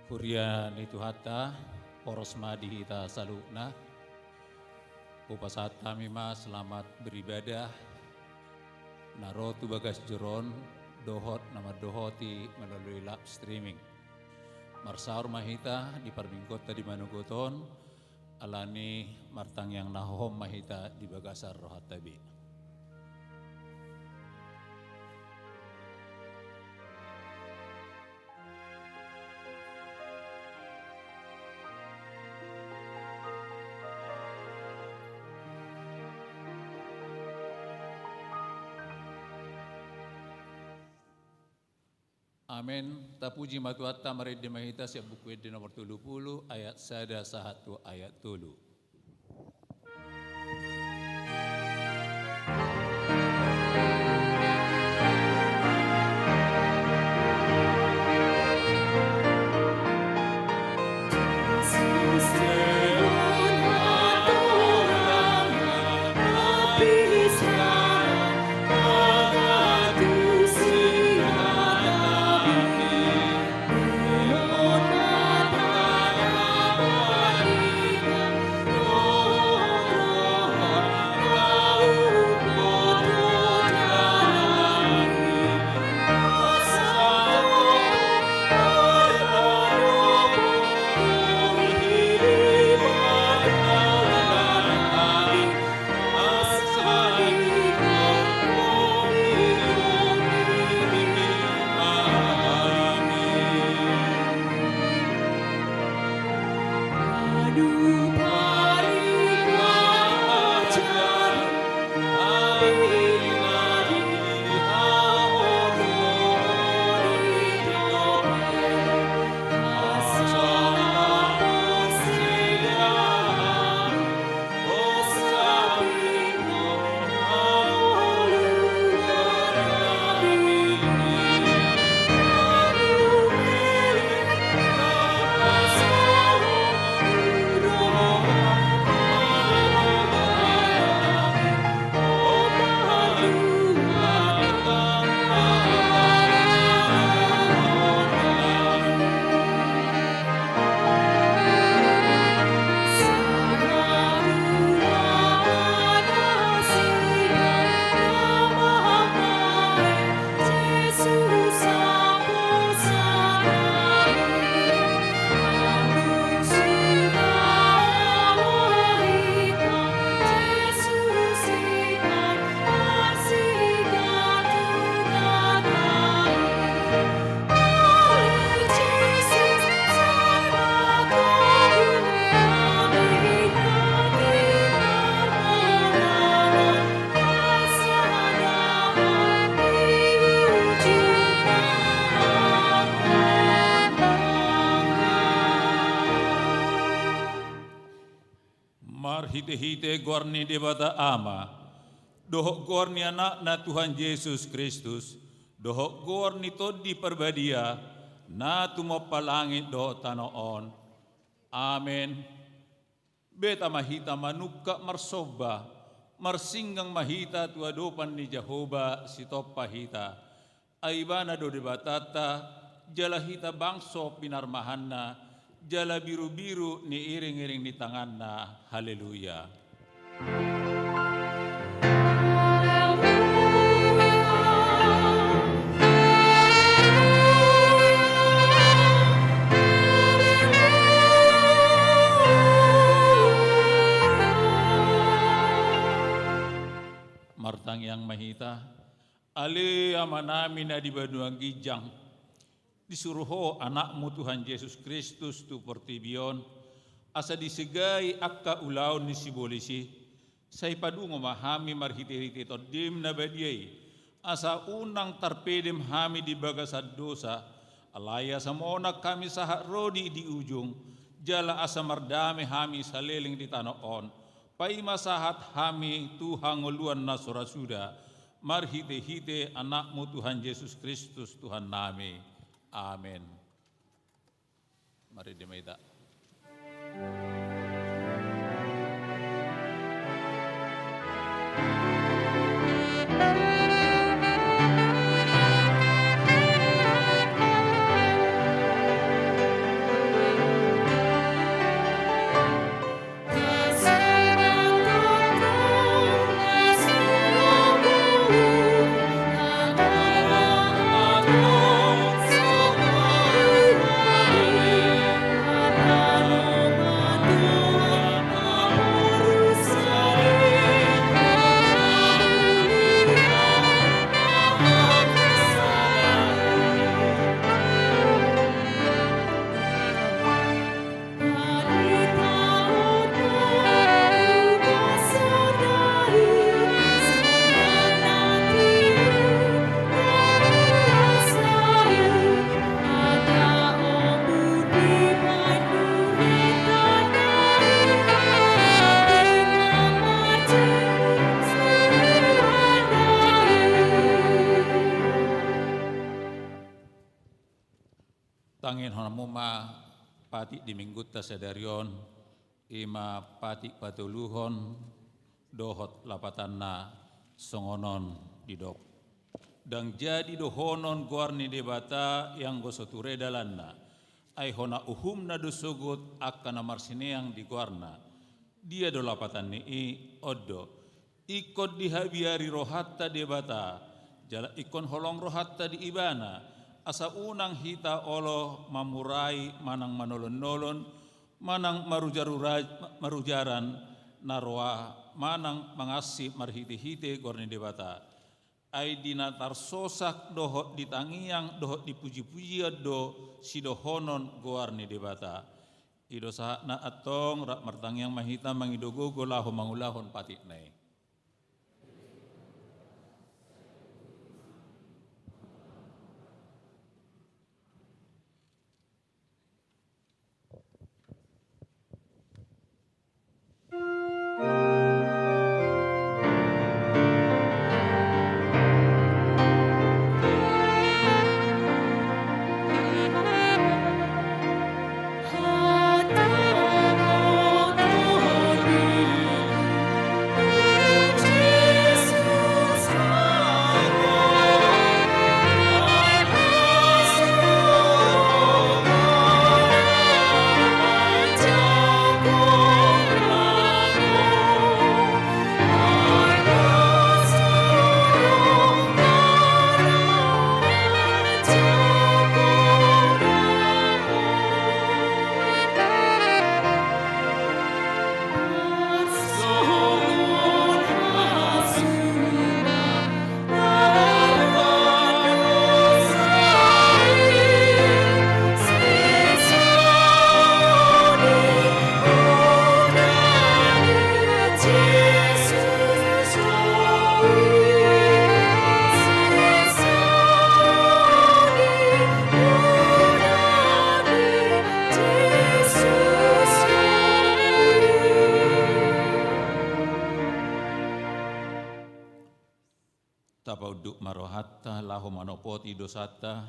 Purian itu hatta poros madi hita salukna. Upasata mima selamat beribadah. Narotu bagas jeron dohot nama dohoti melalui live streaming. Marsaur mahita di parbingkota di Manugoton. Alani martang yang nahom mahita di bagasar rohatabi. Amin. Tapuji matuatta maridde mahita siap buku edde nomor 30 ayat sada sahatu ayat tulu. Hite-hite gorni debata ama, dohok gorni anak na Tuhan Yesus Kristus, dohok gorni todi perbadia, na tumo palangit dohok tanoon. Amen. Beta mahita manuka marsoba, marsinggang mahita tuadopan ni Jehovah sitopa hita. Aibana do debatata, jalahita bangso pinarmahanna, jala biru-biru ni iring-iring ni tanganna. Haleluya. Martang yang mahita, ali amanami na di banuang gijang, disuruho anakmu Tuhan Yesus Kristus tu portibion, asa disegai akka ulaon ni sibolisi, say padungo mahami marhiti-hiti to dim na badiay, asa unang tarpedem hami di bagasad dosa, alaya sa monak kami sa rodi di ujung, jala asa mardame hami sa leling di tanoon, paimasahat hami Tuhan nguluan na surasuda, marhiti-hiti anakmu Tuhan Yesus Kristus Tuhan nami. Amin. Mari dimaita. muma pati di minggutta sedarion ima pati patuluhon dohot lapatanna songonon didok. Dan jadi dohonon guarni debata yang gosoture dalanna ai hona uhumna dosugut akkana marsineang di guarna dia do lapatan ni oddo ikut dihabiari rohatta debata jala ikon holong rohatta di ibana asa unang hita olo mamurai manang manolon-nolon manang marujaran narwa manang mangasi marhite-hite gorni debata ai dina tarsosak dohot ditangiang dohot dipuji-puji do sidohonon goarni debata ido sahna atong rak martangiang mahita mangidogogo lahu mangulahon patik nai. Tapauduk marohatta lahu manopoti dosata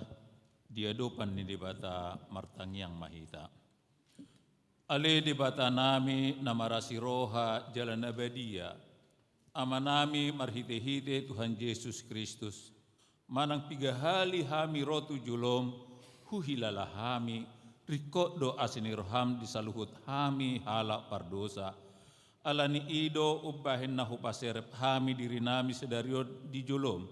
dia dopan ni debata martangiang mahita. Ale debata nami namarasi roha jalan abadia. Amanami marhite-hite Tuhan Yesus Kristus. Manang pigahali hami rotu julom huhilala hami rikot do asini roham disaluhut hami hala pardosa. Alani ido ubahin nahu paserep hami diri nami sedario di julom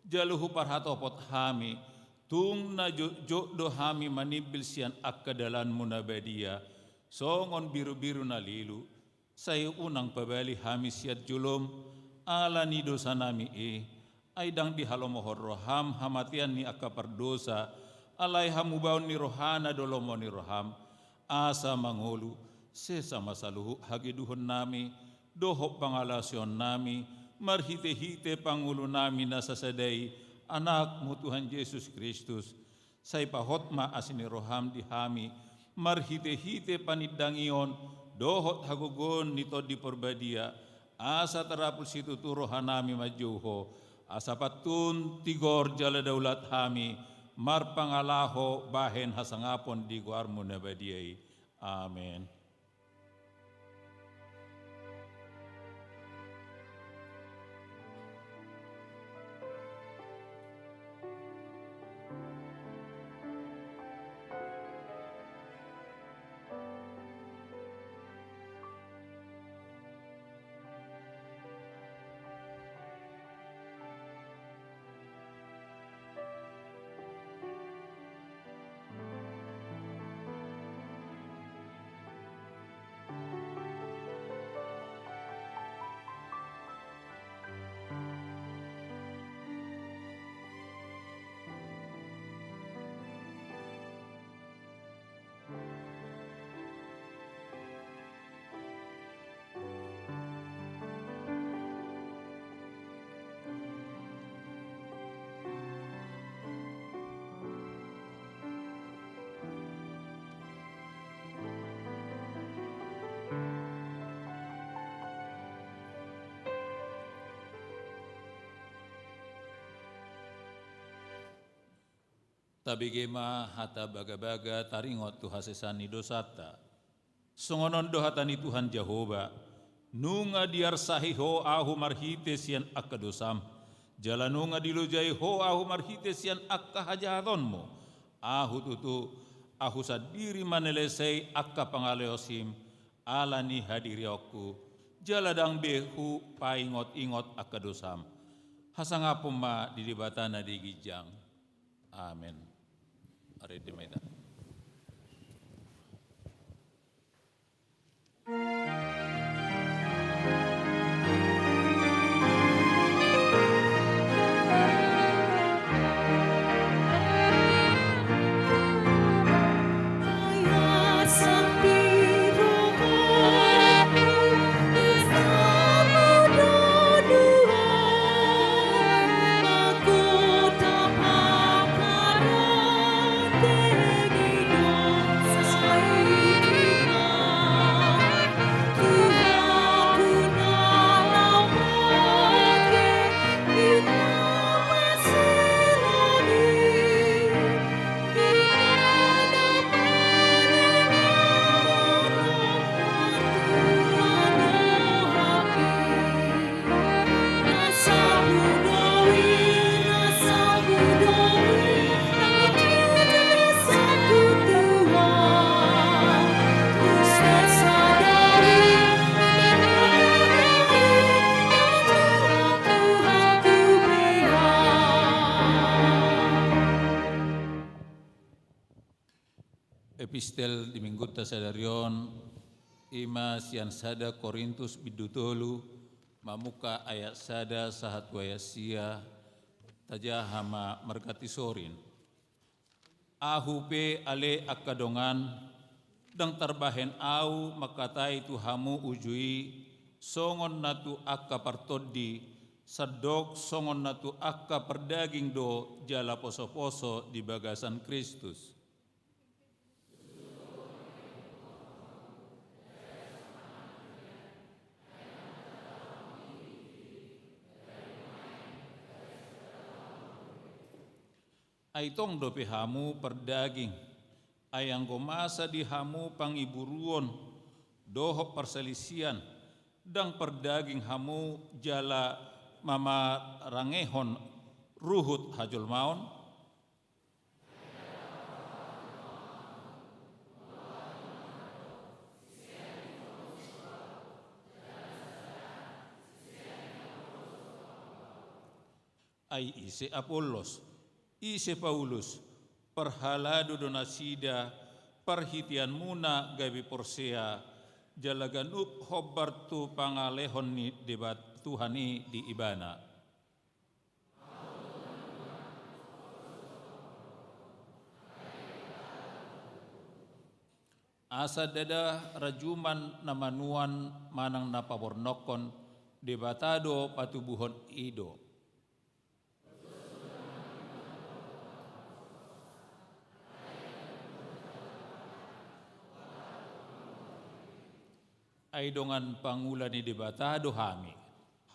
jaluhu parhatopot hami tung na do hami manibil sian akkadalan munabadia songon biru-biru na lilu saya unang pabali hami siat julom alani dosa nami aidang di halomohor roham hamatian ni akka pardosa alai hamubaun ni rohana dolomo ni roham asa mangolu sesama saluhu hagiduhon nami dohop pangalasion nami marhite-hite pangulo nami nasasadai anakmu Tuhan Yesus Kristus say pahotma asini roham dihami marhite-hite panidangion dohot hagugon nito di perbadia asa terapul situ rohanami majuho asa patun tigor jala daulat hami marpangalaho bahen hasangapon di guarmu nabadiai amin. Tabigema hata baga-baga taringot tu hasesani dosata. Songonon dohatani Tuhan Jehovah, nunga diar sahiho ahu marhite sian akka dosam. Jalanunga dilujai ho ahu marhite sian akka hajahatonmu. Ahu tutu ahu sadiri manelesei akka pangaleosim alani hadiri aku. Jaladang behu paingot-ingot akka dosam. Hasangapuma didibatana di gijang. Amin. Mari dimeda. Epistel di Mingguta Sadarion ima sian sada Korintus bidutolu mamuka ayat sada sahat wayasia tajahama merkati sorin. Ahu pe ale akadongan dang tarbahen au makatai tu hamu ujui songon natu akka partodi sadok songon natu akka perdaging do jala poso-poso di bagasan Kristus. Aitong dope hamu perdaging, ayang gomasa di hamu pangiburuon, dohok perselisian, dang perdaging hamu jala mama rangehon ruhut hajul maun. Ai ise Apollos, ise Paulus, perhaladu donasida, perhitian muna gabi porsea, jalaganup hobartu pangalehon ni debat Tuhani di ibana. Asa dada rajuman namanuan manang napabornokon debatado patubuhon ido. Ay dongan pangula ni debatado hami,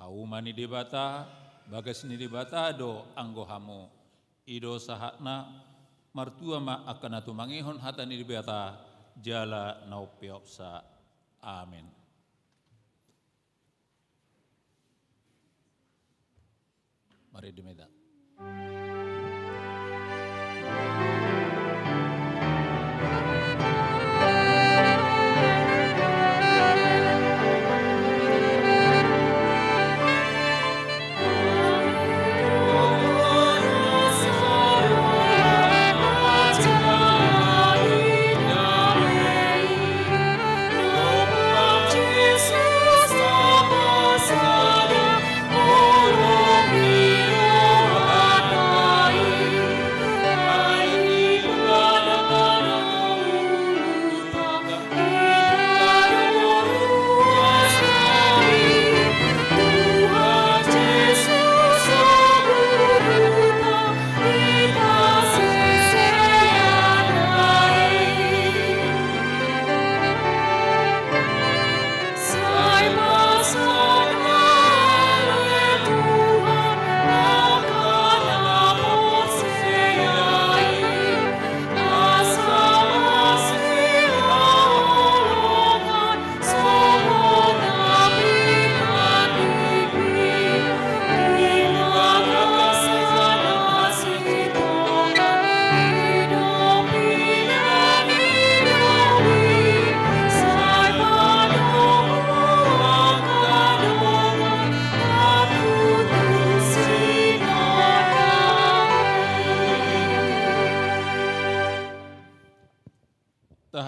hauma ni debata, bagas ni debatado anggo hamu, ido sahatna martua ma akan atu mangihon hata ni debata jala naupiopsa. Amin. Mari dimeda. Sada, oh,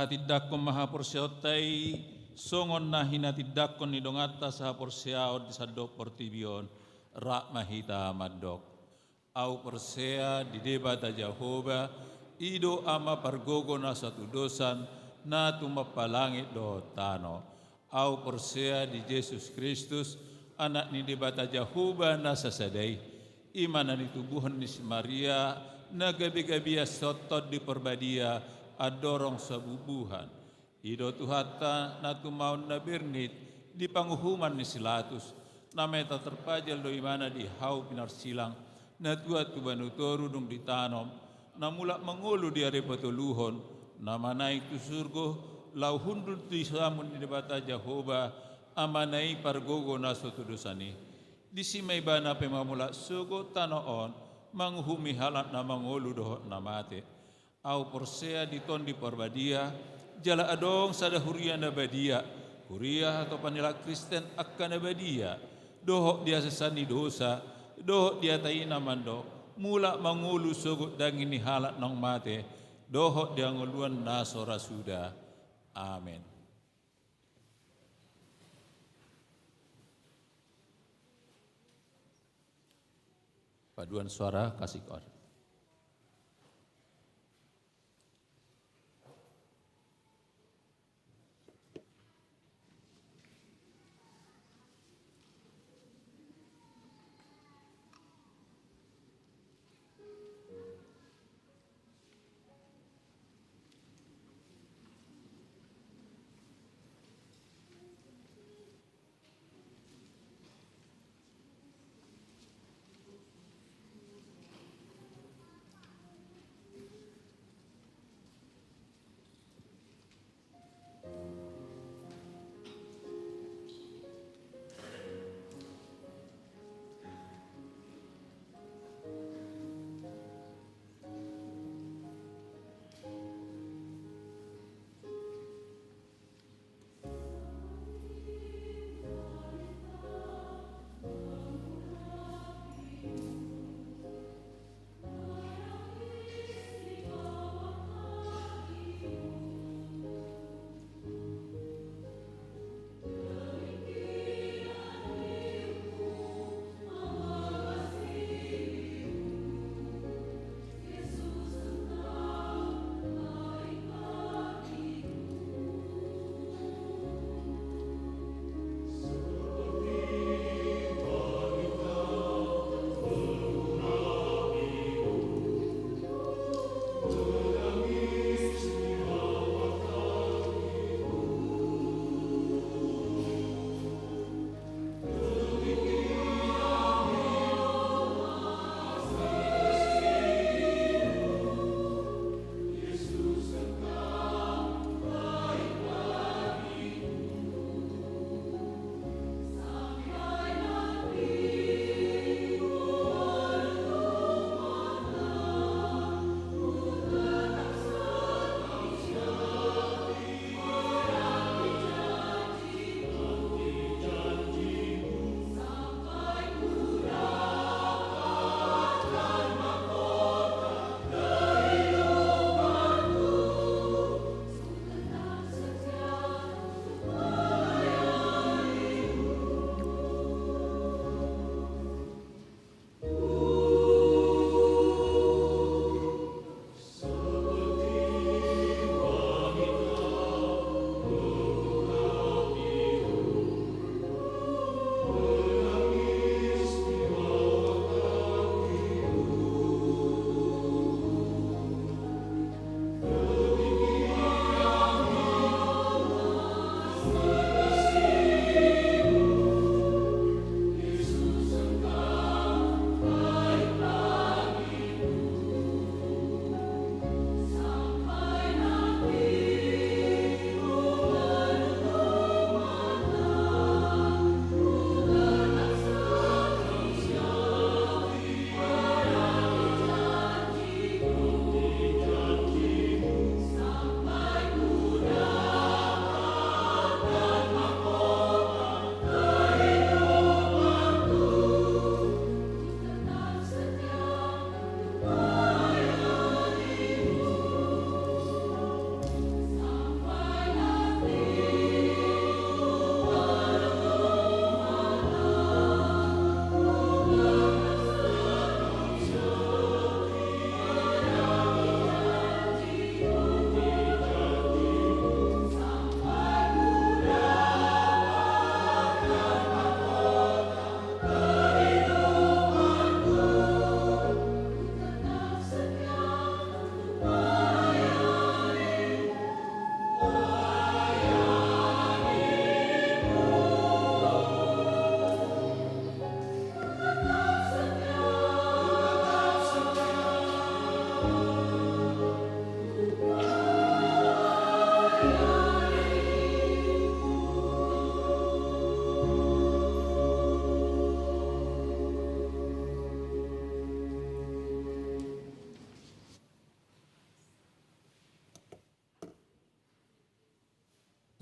Tindakkon maha porsiautai songon na hinatidakkon ni dongata saha porsiaod di sadok portibion rak mahita madok. Au persea di debata Jehova ido ama pargogo na satu dosan na tumapalangit do tano. Au persea di Yesus Kristus anak ni debata Jehova na sasadai. Imana ni tubuhan ni si Maria na gabi-gabia sotot di perbadia adorong sabubuhan. Ido tuhata na tumaun na birnit di panghuman ni silatus na meta terpajal do imana di hau pinarsilang na tuat tubanutoru dong ditanom na mulak mengulu di are patuluhon na manai tu surgo lau hundul di samun di debata Jehova amanai pargogo na suatu dosani di simai bana pemamula sugo tanoon manghumi halat na mangulu doh na mate au persea di ton di perbadia jala adong sada huria na badia huria atau panila Kristen akan na badia dohok dia sesani dosa dohok dia taina mando mula mangulu sugut dangini halat nang mate dohok dia nguluan nasora sudah. Amin. Paduan suara kasih kor.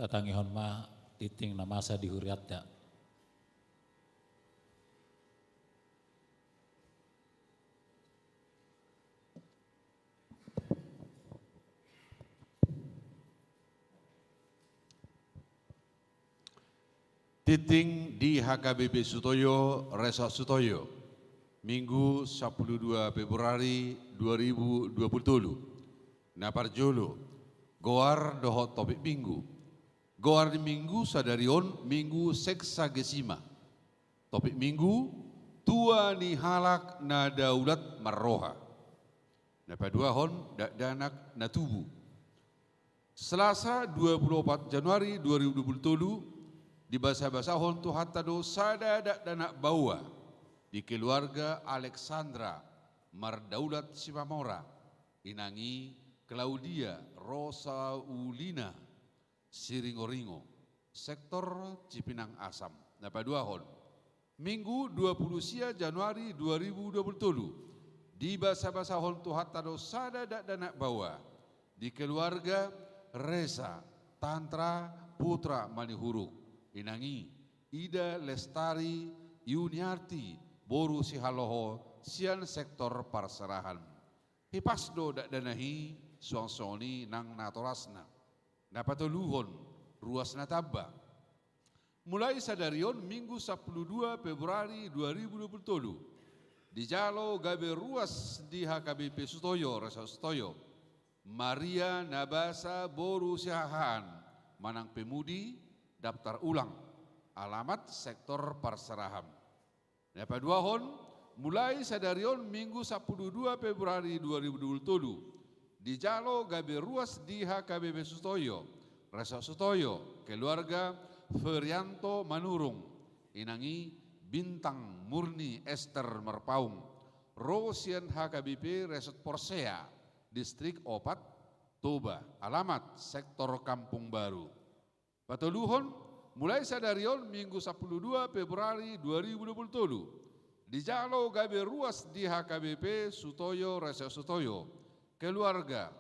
tatangihon ma titing na masa di huriatnya. Titing di HKBP Sutoyo, Resort Sutoyo, Minggu 12 Februari 2020. Naparjolo, goar dohot topik minggu. Goar di minggu sadarion minggu seksagesima. Topik minggu, tua ni halak na daulat marroha. Napaduahon dak danak na tubuh. Selasa 24 Januari 2020, di bahasa-bahasa hontu hatta do sada danak bawa di keluarga Alexandra Mardaulat Simamora inangi Claudia Rosaulina Siringoringo sektor Cipinang Asam napaduahon Minggu 20 Januari 2020 di bahasa-bahasa hontu hatta do sada danak bawa di keluarga Reza Tantra Putra Manihuruk inangi Ida Lestari Yuniarti Boru Sihaloho sian sektor parserahan. Hipasdo dak danahi suang-suangni nang natorasna. Napatuluhon ruas nataba. Mulai sadarion Minggu 12 Februari 2020 di Jalo gabe ruas di HKBP Sutoyo Resa Sutoyo Maria Nabasa Boru Sihahan Manang Pemudi daftar ulang, alamat sektor parserahan. Napaduahon, mulai sadarion Minggu 12 Februari 2020, di Jalo gabe ruas di HKBP Sutoyo, Resa Sutoyo, keluarga Ferianto Manurung, inangi Bintang Murni Esther Merpaung, Rosian HKBP Resort Porsea, Distrik Opat, Toba, alamat sektor Kampung Baru. Patuluhon mulai sadarion Minggu 12 Februari 2020 di Jalo gabe ruas di HKBP Sutoyo Resa Sutoyo keluarga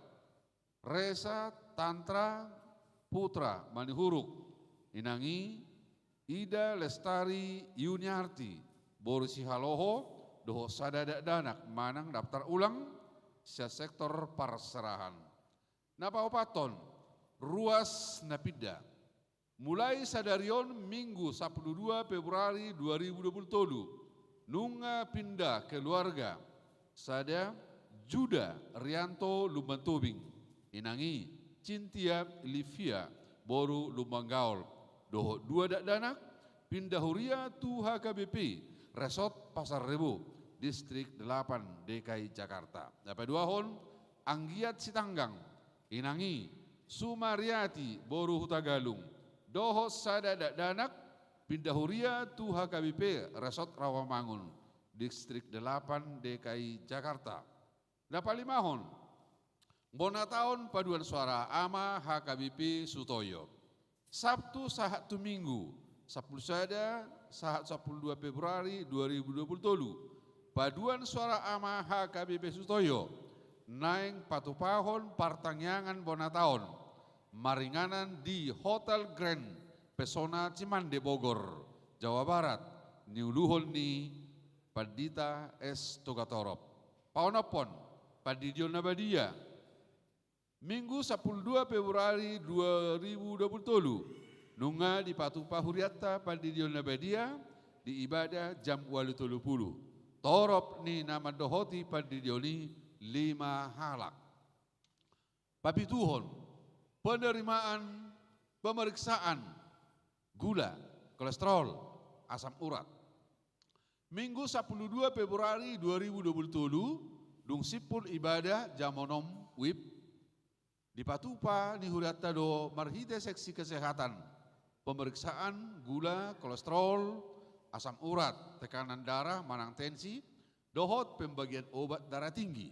Reza Tantra Putra Manihuruk inangi Ida Lestari Yuniarti Borusi Haloho doho sadada danak manang daftar ulang sia sektor parserahan. Napaopaton ruas napida mulai sadarion Minggu 12 Februari 2020 nunga pindah keluarga sada Juda Rianto Lumbantubing inangi Cintia Livia Boru Lumbanggaol doho dua dak danak pindah huria tu HKBP Resort Pasar Rebo Distrik 8 DKI Jakarta. Dapat duahon Anggiat Sitanggang inangi Sumariati Boru Hutagalung doho sada danak pindah huria tu HKBP Resort Rawamangun Distrik 8 DKI Jakarta. Napalimahon bona tahun paduan suara ama HKBP Sutoyo. Sabtu sahat tu minggu 10 sada sahat 12 Februari 2020 paduan suara ama HKBP Sutoyo naing patupahon partangyangan bona tahun maringanan di Hotel Grand Pesona Cimande Bogor, Jawa Barat, niuluhon ni Pandita S. Togatorop. Paonopon, Padidion Nabadia, Minggu 12 Februari 2020, nunga di Patupa Huriata Padidion Nabadia, di ibadah jam 8.30. Torop ni nama dohoti Padidioni 5 halak. Papituhon, penerimaan pemeriksaan gula, kolesterol, asam urat. Minggu 12 Februari 2020 dung sipun ibadah jamonom wib di Patupa ni huriata do marhite seksi kesehatan pemeriksaan gula, kolesterol, asam urat, tekanan darah, manang tensi, dohot pembagian obat darah tinggi,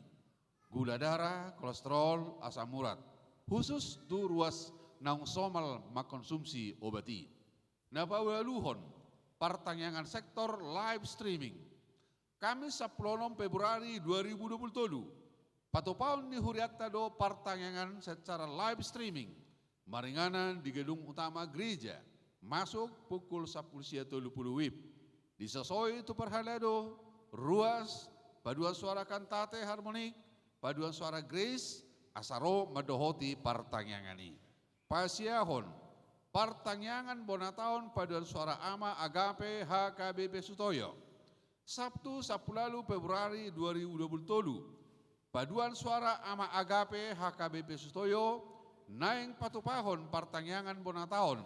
gula darah, kolesterol, asam urat. Khusus tu ruas naung somal makonsumsi obati. Napawaluhon partangyangan sektor live streaming. Kamis 10 Februari 2020 patopaun ni huriata do partangyangan secara live streaming Maringanan di gedung utama gereja, masuk pukul 10.30 WIB. Disesoi itu perhalado, ruas, paduan suara kantate harmonik, paduan suara grace, asaro madohoti partangangani. Pasiahon, partangyangan bonataon paduan suara ama agape HKBP Sutoyo. Sabtu 10 Februari 2020, paduan suara ama agape HKBP Sutoyo, naing patupahon partangyangan bonataon,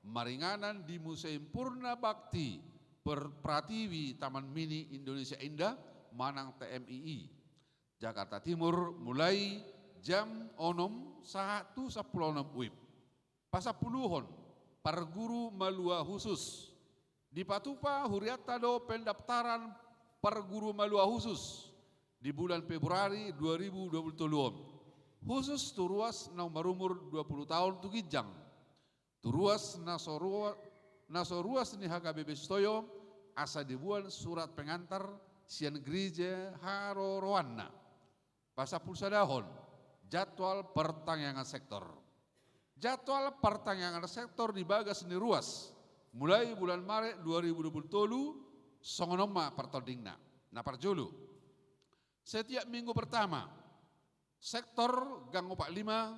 maringanan di Museum Purna Bakti Pratiwi Taman Mini Indonesia Indah, Manang TMII, Jakarta Timur, mulai jam 1.16 WIB. Pasapuluhon, parguru malua khusus. Di Patupa huriatado pendaftaran parguru malua khusus di bulan Februari 2020. Khusus turuas nomor umur 20 tahun Tugijang. Turuas nasoruas ni HKBP Sutoyo asa dibuat surat pengantar sian gereja Harorowana. Pasapulsadahon, jadwal pertangyangan sektor. Jadwal pertangyangan sektor dibagas ni ruas. Mulai bulan Maret 2020, songonoma pertondingna. Nah parjulu, setiap minggu pertama, sektor Gang 45,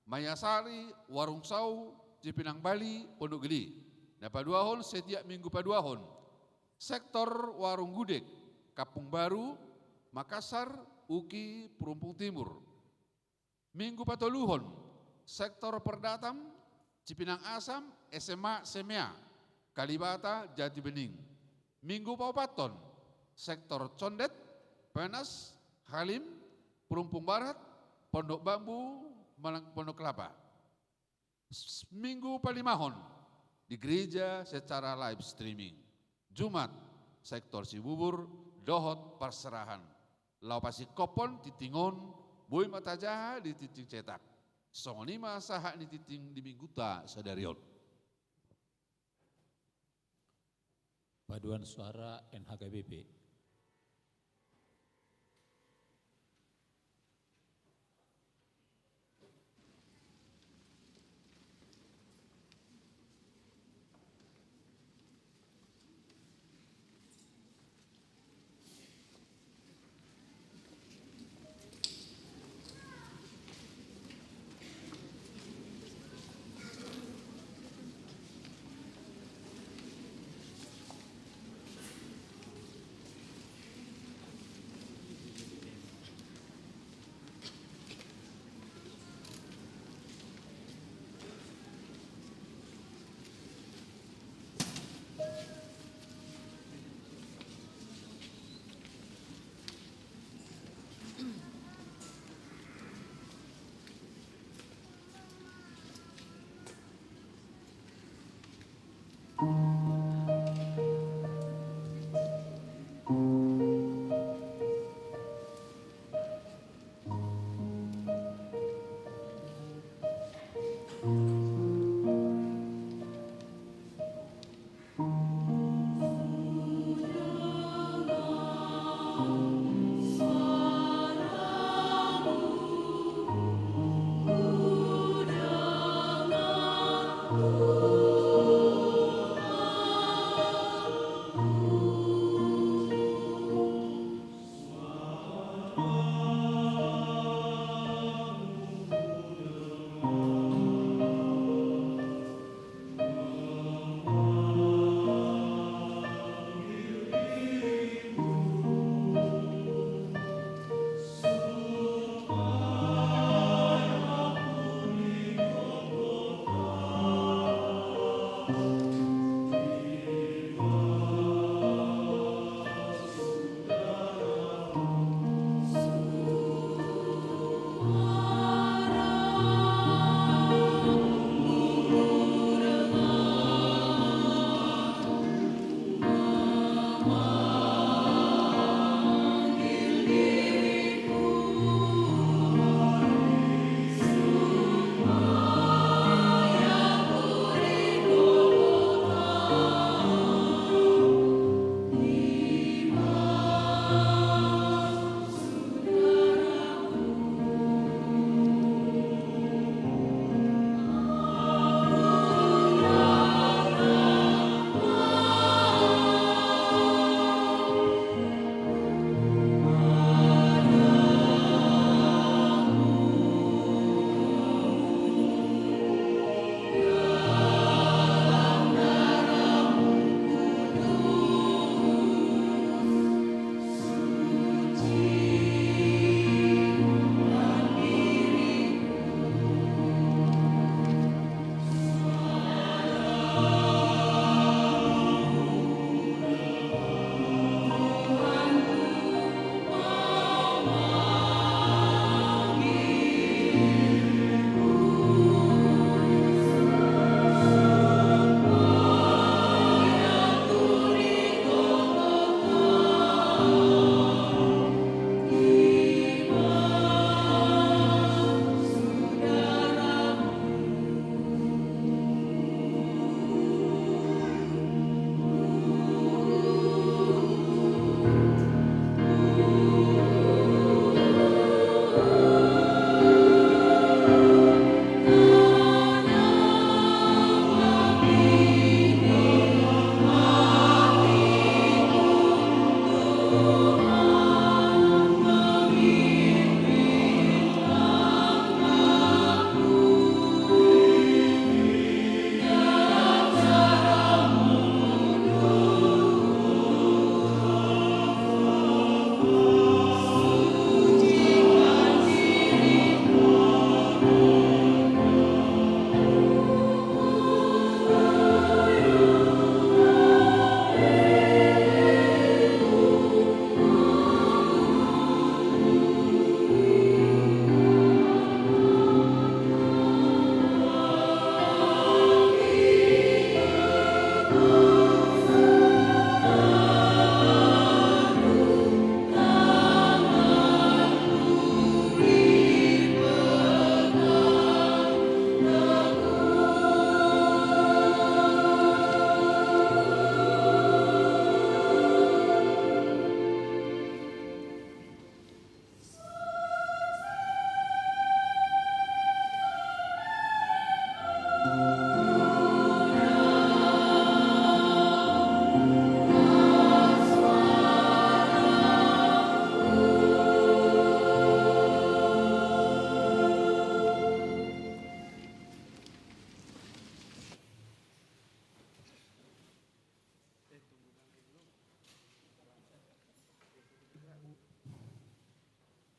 Mayasari, Warung Sau, Cipinang Bali, Pondok Gede. Nah paduahon setiap minggu paduahon, sektor Warung Gudeg, Kapung Baru, Makassar, Uki, Perumpung Timur. Minggu patoluhon, sektor Perdatam, Cipinang Asam, SMA Semea, Kalibata, Jati Bening. Minggu paupaton, sektor Condet, Penas, Halim, Perumpung Barat, Pondok Bambu, Pondok Kelapa. Minggu palimahon, di gereja secara live streaming. Jumat, sektor Cibubur, Dohot, Perserahan. Laupasi Kopon, Titingon, Boy Matajaha di titik cetak. Songonima sahak ni titing di mingguta sadarion. Paduan suara NHKBP.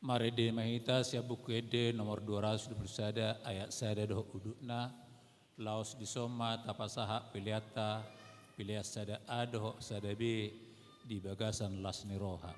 Marede mahita sia buku ede nomor 221 ayat sada doh udukna laos disoma tapasaha piliata pilias sada A doh sada B di bagasan lasni roha.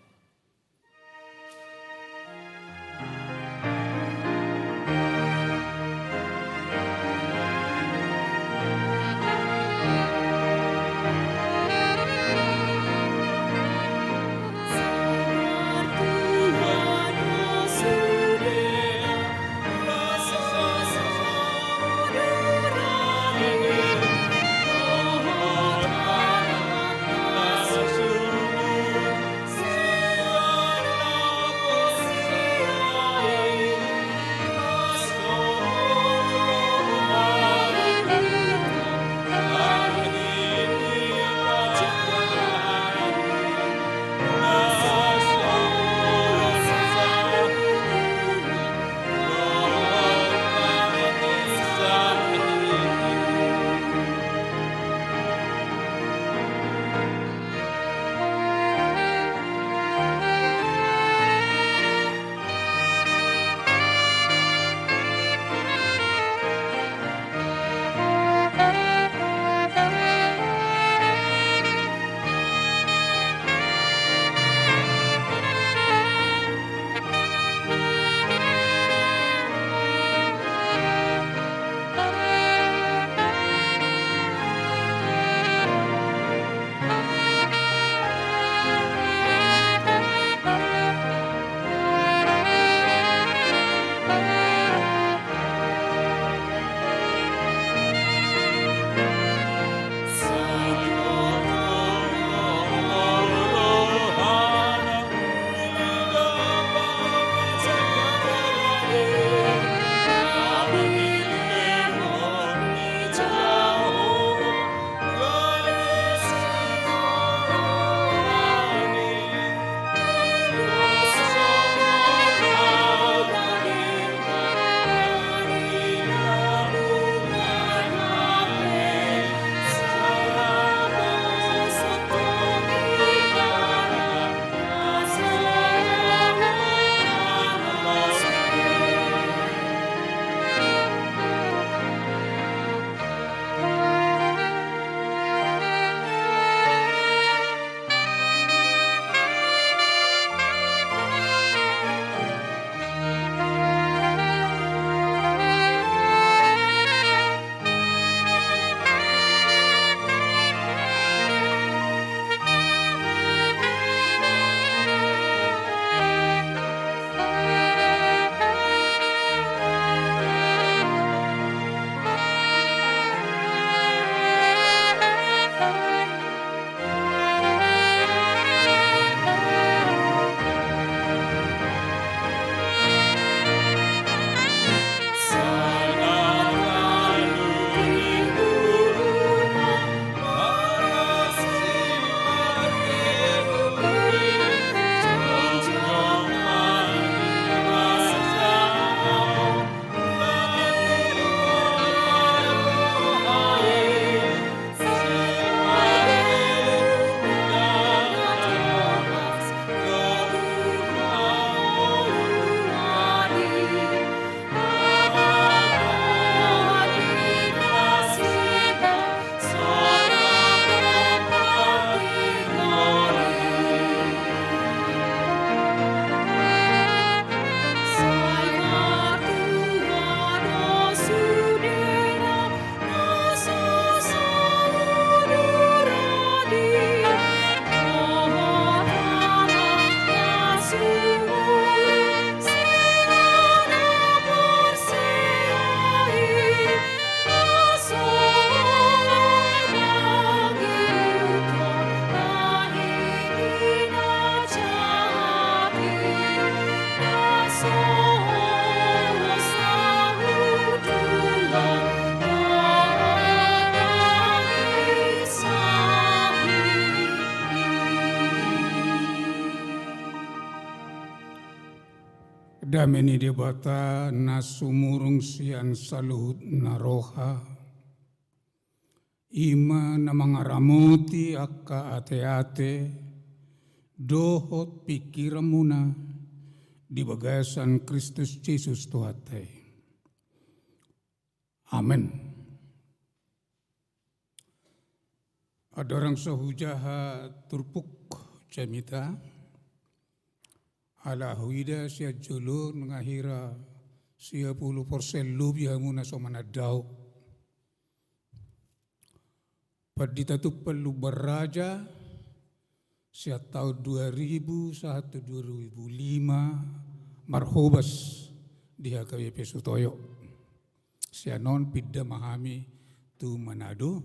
Dameni debata nasumurung sian saluhut naroha. Ima namangaramuti akka ate-ate, dohot pikiramuna, di bagasan Kristus Yesus Tuhatai. Amin. Adarang sahujaha turpuk jamita ala huida siya julo ngahira siya 10% lebih hamuna somanadaw. Padita tu perlu beraja siya tahun 2001-2005 marhobas di HKBP Sutoyo. Siya non pidda mahami tu Manado.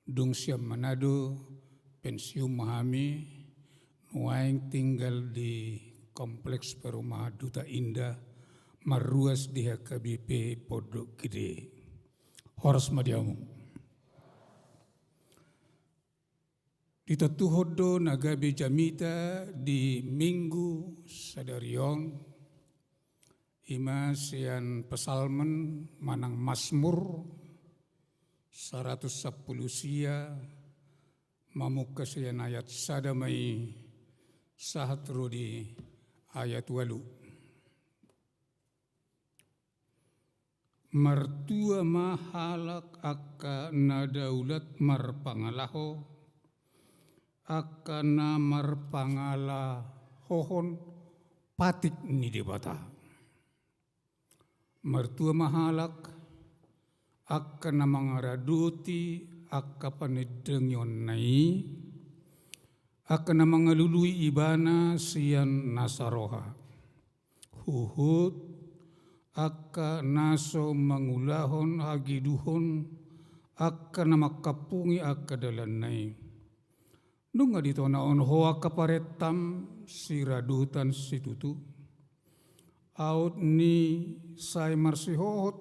Dung siya Manado pensiun mahami nuaing tinggal di kompleks perumahan Duta Indah maruas di HKBP Pondok Gede. Horas madiamu. Ditatuhodo nagabe jamita di minggu sadarion ima sian pesalmen manang Mazmur 110 sia mamuka sian ayat sadamai sahat rodi ayat 8. Mertua mahalak akka nadaulat marpangalaho akka na marpangala hohon patik ni debata. Mertua mahalak akka na mangaraduti akka panidengyon nai akka na mangalului ibana siyan nasaroha. Huhut akka naso mangulahon hagiduhon akka na makapungi akka dalanay. Nung nga dito naon hoa kaparetam si radutan si tutu. Out ni say marsihohot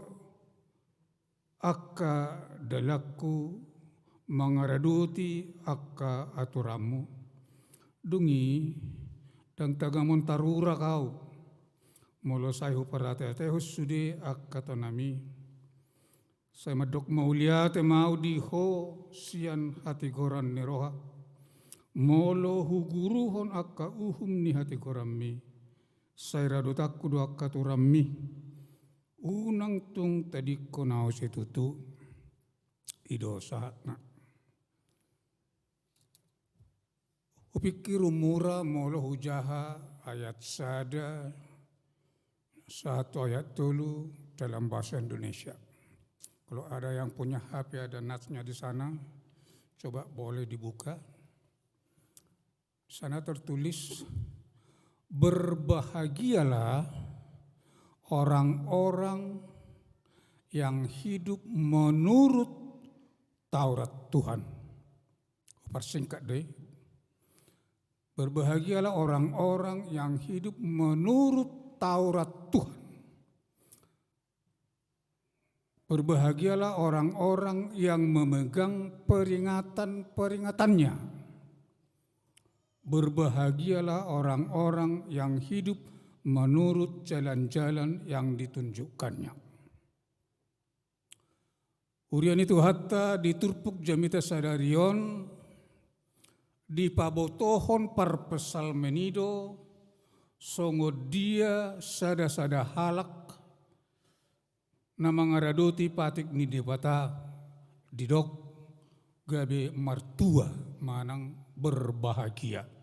akka dalakku mangaraduti akka aturamu. Dungi dang tagamon tarura kau. Molo say huparatehus sude akka tonami. Say madok mauliate mau diho sian hati goran niroha. Molo huguruhon akka uhum ni hati gorammi. Say radutakku do akka turammi. Unang tung tadi ko nao si tutu ido sahatna. Upikir umura molo hujaha ayat sada satu ayat dulu dalam bahasa Indonesia. Kalau ada yang punya HP ada natsnya di sana, coba boleh dibuka. Di sana tertulis berbahagialah orang-orang yang hidup menurut Taurat Tuhan. Persingkat deh. Berbahagialah orang-orang yang hidup menurut Taurat Tuhan. Berbahagialah orang-orang yang memegang peringatan-peringatannya. Berbahagialah orang-orang yang hidup menurut jalan-jalan yang ditunjukkannya. Urian itu hatta diturpuk jamita sadarion di pabotohon parpesal menido songo dia sada-sada halak na mangaradoti patik ni debata didok gabe martua manang berbahagia.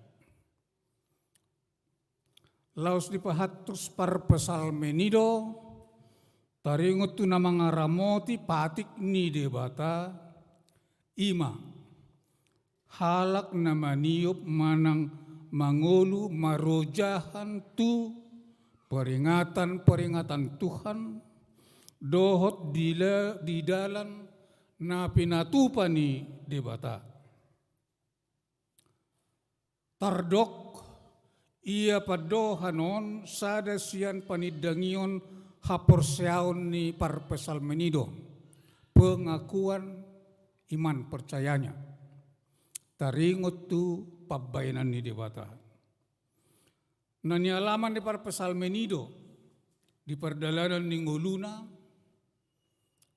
Laos dipahatus parpesal menido taringot tu na mga ramoti patik ni debata ima halak na maniop manang mangulu marojahan tu peringatan Tuhan dohot di dalam na pinatupani debata. Tardok ia padohanon sada sian panidangion haporseaon ni parpesal menido pengakuan iman percayanya taringot tu pabainan ni debata. Nanialaman di parpesal menido di perdalanan ni nguluna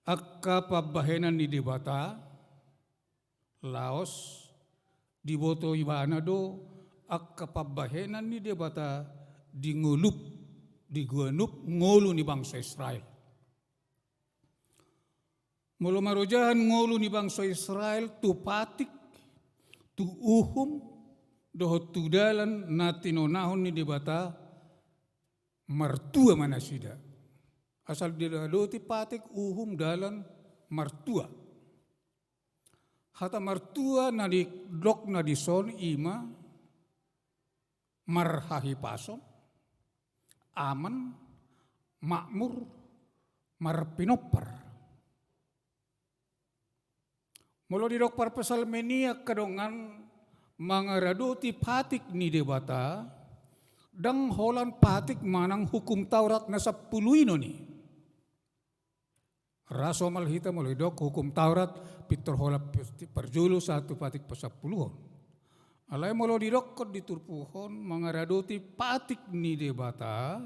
akka pabahenan ni debata Laos di boto ibana do akka pabahenan ni debata diguanup ngolu ni bangsa Israel. Mula marojahan ngolu ni bangsa Israel tu patik, tu uhum, dohot tu dalan na tinonahon ni debata martua manasida. Asal dilado ti patik uhum dalan martua. Hata martua na di dok na di son ima marhahi pason, aman, makmur, marpinopar. Mula di dok parpasal menia kadongan mangarado ti patik ni debata dang holan patik manang hukum Taurat na 10 ni. Raso malhita mulai dok hukum Taurat pitor hola perjulu 1 patik pa 10. Alay molo di dok diturpuhon mangarado ti patik ni debata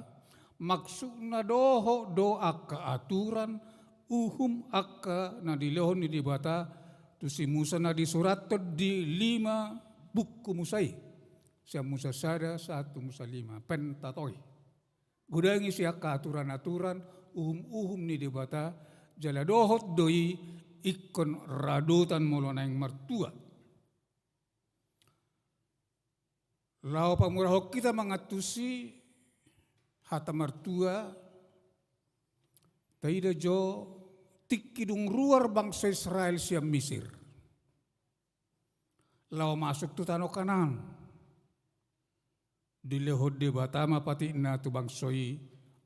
maksud na doho do akka aturan uhum akka na dilehon ni debata tu si Musa na disurat di 5 buku Musai. Siya Musa sada 1 Musa 5 Pentatoi. Gudangi siya ka aturan-aturan uhum ni debata jala dohot doi ikon radutan molo na yang martua. Lau pamurahok kita mangatusi hata martua taida jo tikidung ruar bangsa Israel siya Misir. Lau masuk tu tanah Kanaan. Dilehod debata mapati na tu bangsoi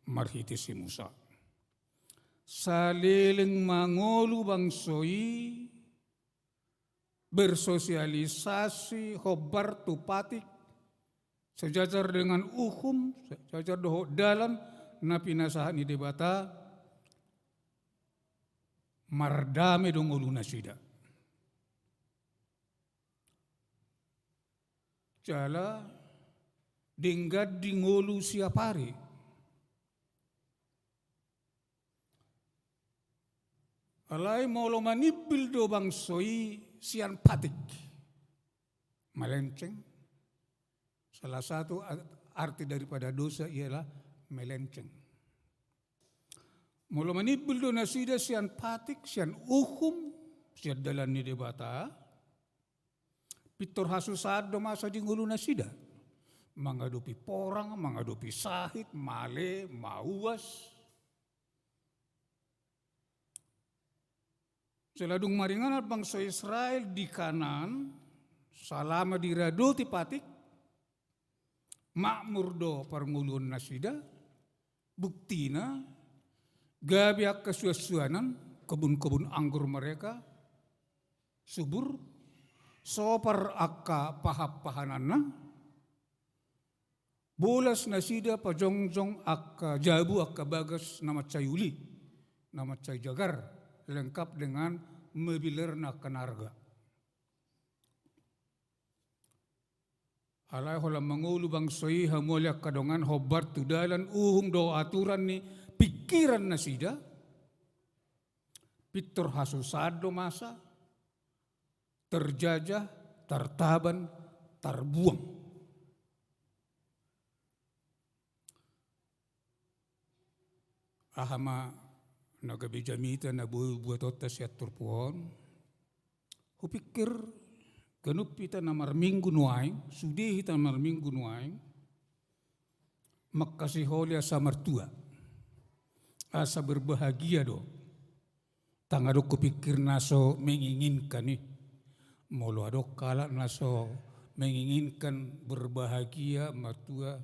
marhiti si Musa. Saliling mangolu bangsoi bersosialisasi hobar tu patik sejajar dengan uhum, sejajar doho dalan na pinasahan ni debata mardame dong ulu nasida. Jala dinggad dingolu siapari. Alay molo manibil do bangsoi sian patik. Melenceng. Salah satu arti daripada dosa ialah melenceng. Molo manibil do nasida sian patik, sian uhum, sian dalan ni debata. Pitor hasusad do masa di ngulu nasida. Mangadupi porang, mangadupi sahit, male, mauas. Seladung maringan bangsa Israel di kanan, salama dirado ti patik, makmur do parngulun nasida, buktina, gabiak kesuasuanan, kebun-kebun anggur mereka, subur, sopar akka pahap-pahanana, bolas nasida pajongjong akka jabu akka bagas nama cayuli, nama cay jagar, lengkap dengan mobiler na kanarga. Alay holam mangulu bangsoi hamolya kadongan hobar tudalan uhum do aturan ni pikiran na sida, pitor hasusado masa, terjajah, tertaban, terbuang. Ahama nagabijamita na buat otas siya turpuon. Hupikir ganup kita na marminggu nuaing, sudi kita marminggu nuaing, makasiholi asa martua, asa berbahagia do. Tangado kupikir naso menginginkan nih, molo ado kala naso menginginkan berbahagia martua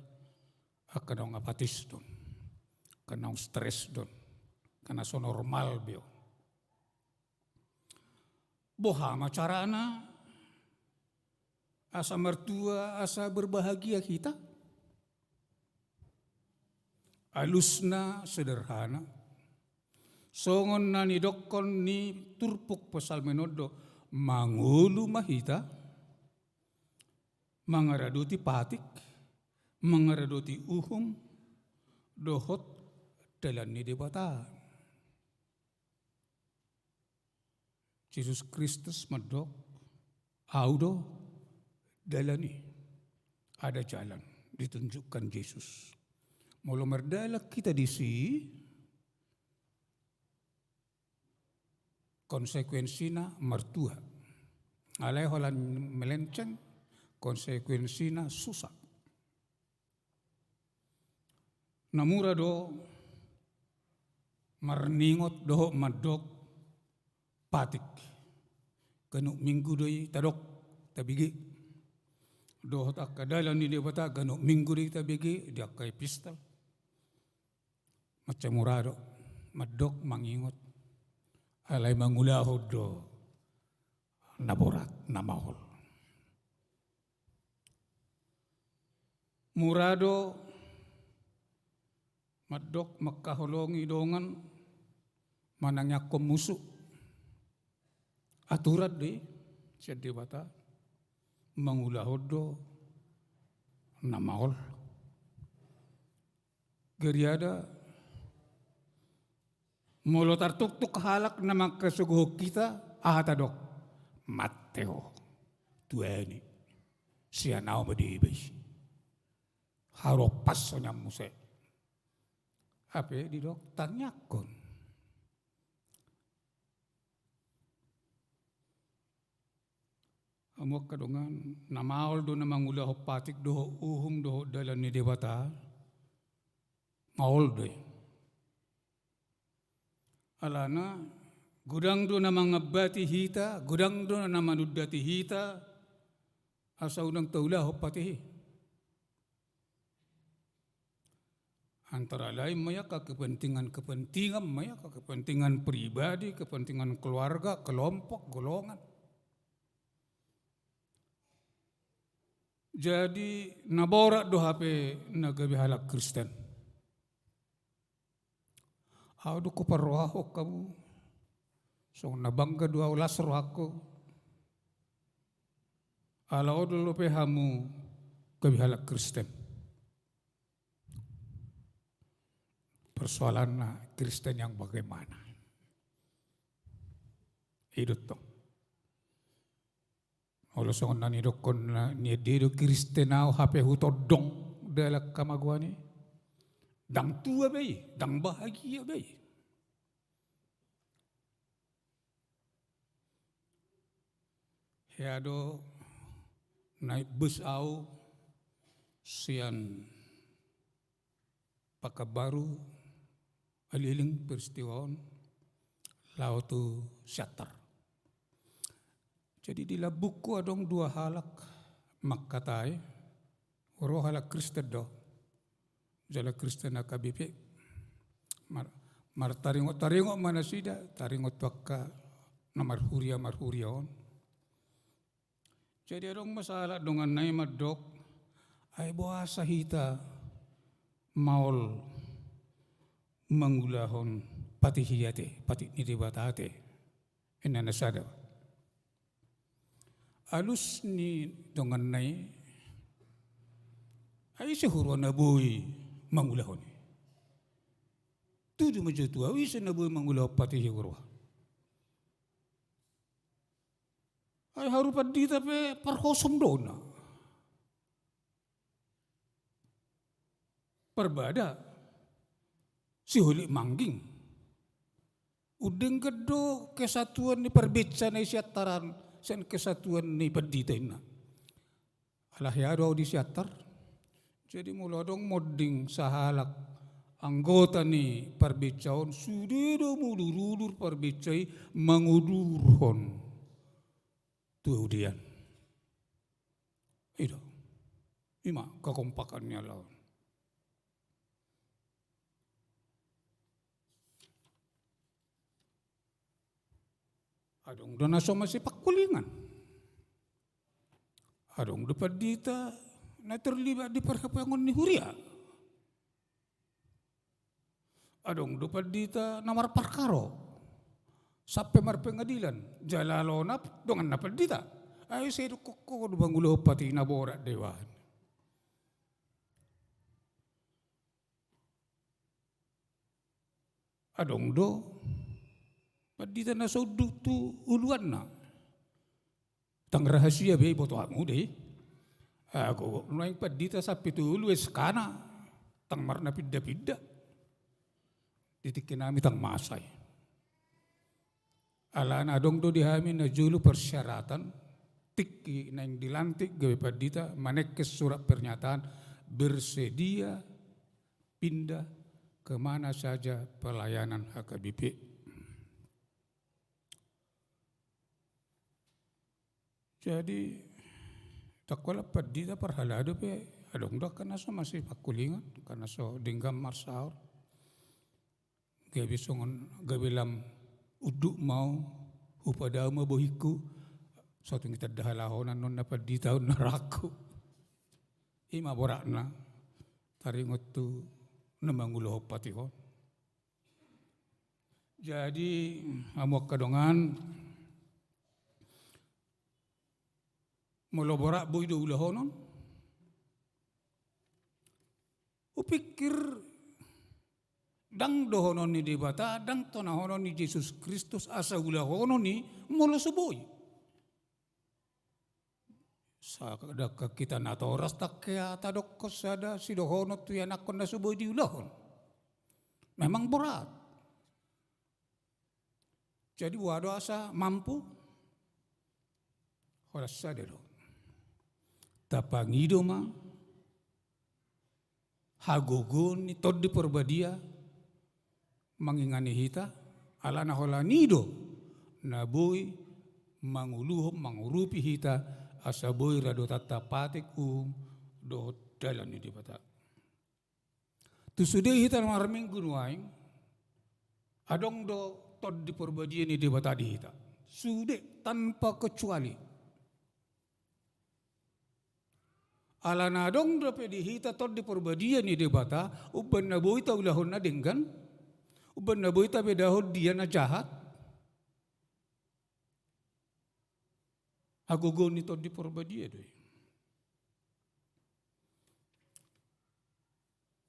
akan dong apatis don, akan dong stres don. Karena so normal bio. Bohama carana asa mertua, asa berbahagia kita. Alusna sederhana. Songon na ni dokon ni turpuk pasal menodo mangulu mahita, mangaraduti patik, mangaraduti uhum, dohot dalan ni debata. Yesus Kristus medok, audo dalani, ada jalan ditunjukkan Yesus. Mula merdala kita di sini, konsekuensina mertua. Alai holan melenceng, konsekuensina susah. Namura do marningot doho madok patik. Kanuk minggu doi tadok tabigi. Doho tak kadalan ni dia bata kanuk minggu doi tabigi dia kai pistol. Macam murado madok mangingot. Alai mangulahod do naborat namahol. Murado madok makaholongi dongan manangyak musuh. Aturan di siya debata mangulahod do namahol. Geriada mulo tartuk-tuk halak na magkasuguhog kita ahatadok Mateo tueni siya nao madibay haropas so niya muse. Ape di dok tanyakon. Amok kadungan namaol do na mangulaho patik doho uhum doho dalan ni debata maol do. Alana gudang do na mangabati hita, gudang do na manudati hita asa unang taulaho patihi. Antara lain maya ka kepentingan maya ka kepentingan pribadi, kepentingan keluarga, kelompok, golongan. Jadi nabora do hape nagabi halak Kristen. Haudu ko parwaho kamu. So nabangga dua ulas rohako. Alao dulu pe hamu gabi halak Kristen. Persoalan Kristen yang bagaimana? Hidup to. Olo songon nani dokon ni dedo Kristen au hape huto dong dalam kamaguani. Dang tua bayi, dang bahagia bayi. Heado naik bus au sian pakabaru aliling peristiwaon lau tu syatar. Jadi di buku adong dua halak makkatai oro halak Kristen do jala Kristen akabipe mar taringot mana sida taringot wakka namar huriaon. Jadi adong masalah dengan nai madok ay buasa hita maol mangulahon pati hiyate, pati nitibatate, enanasada. Alus ni dongan nai, ay siguro na buhay mangulahon. Tudo majutua, ay na buhay mangulahon pati siguro. Ay harupan dita pe parhosom doon na. Perbada. Si huli mangging. Udeng kedo kesatuan ni perbitsa na isyataran sen kesatuan ni pedita ina. Alah ya do di syatar. Jadi mula dong moding sahalak anggota ni perbitsaon sudido mulurulur perbitsai mangudurhon tuudian. Itu. Ima kekompakannya lawan. Adong dona so masih pakulingan. Adong dapat dita na terlibat di perkapangan ni huria. Adong dapat dita namar parkaro. Sampai mar pengadilan. Jalalonap dongan dapat dita. Ay saya koko do bangulo pati nabora dewan. Adong do padita na saudu tu uluan na. Tang rahasia be boto amu deh. Ako nung padita sa pitulu kana tang marna pidda-pidda. Titikin namin tang masay. Alaan adong do dihamin na julu persyaratan tiki na yang dilantik gawe padita manekes surat pernyataan bersedia pindah kemana saja pelayanan HKBP. Jadi takwala padita parhalado pe adong dak kana so masih pakulingan kana so dinggam marsaur gabi songon gabi lam uduk mau upada mabohiku satu kita dahalahonan non na padita naraku ima borakna taringot tu namangulo patihon. Jadi amok kadongan moloborak boy do ulahonon. Upikir dang dohonon ni debata, dang tonahonon ni Yesus Kristus asa ulahonon ni molo suboy. Sa kadaka kita natoras tak kaya tadokos ada si dohono tu yan akon na suboy di ulahon. Memang berat. Jadi wado asa mampu. Horas sadero. Tapangido ma hagogon ni tod di perbadia mangingani hita ala na hola nido na boy manguluhom mangurupi hita asa boy rado tatapatik do dalan ni dibata. Tu sudah hita marming gunwaing adong do tod di perbadia ni dibata di hita. Sudah tanpa kecuali. Ala nadong dapat dihita tod di perbadia ni debata uban na boy ta ulahon na denggan uban na boy ta bedahod dia na jahat agogo ni tod di perbadia doy